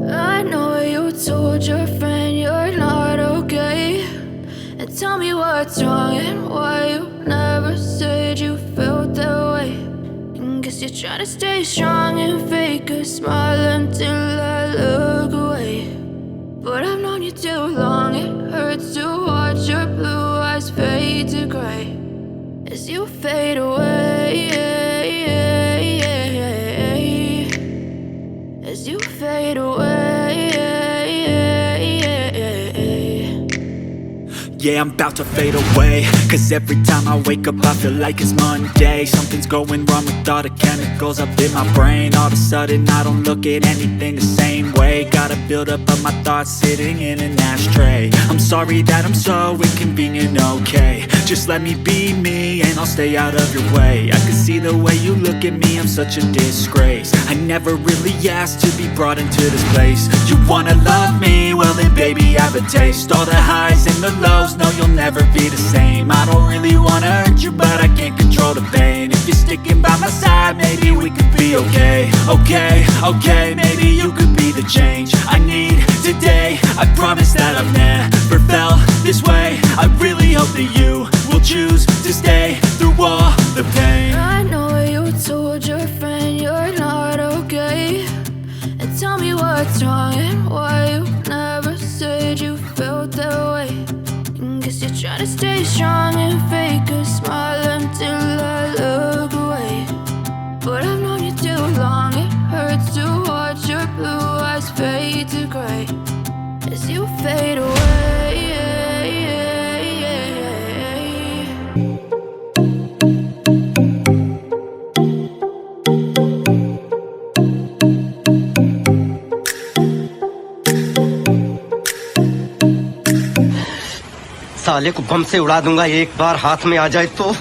I know you told your friend you're not okay, and tell me what's wrong and why you never said you felt that way. And guess you're trying to stay strong and fake a smile until I look away. But I've known you too long, it hurts to watch your blue eyes fade to gray as you fade away, as you fade away. Yeah, I'm about to fade away, cause every time I wake up I feel like it's Monday. Something's going wrong with all the chemicals up in my brain. All of a sudden I don't look at anything the same way. Gotta build up of my thoughts sitting in an ashtray. I'm sorry that I'm so inconvenient, okay. Just let me be me and I'll stay out of your way. I can see the way you look at me, I'm such a disgrace. I never really asked to be brought into this place. You wanna love me? Well then baby I have a taste. All the highs and the lows, no you'll never be the same. I don't really wanna hurt you but I can't control the pain. If you're sticking by my side maybe we could be okay. Okay, maybe you could be the change I need today. I promise that I've never felt this way. I really hope that you will choose to stay through all the pain. I know you told your friend you're not okay, and tell me what's wrong and why you never said you felt that way. And guess you're trying to stay strong and fake a smile until I look away. But I've known you too long, it hurts to watch your blue eyes fade to gray as you fade away. साले को बम से उड़ा दूंगा एक बार हाथ में आ जाए तो।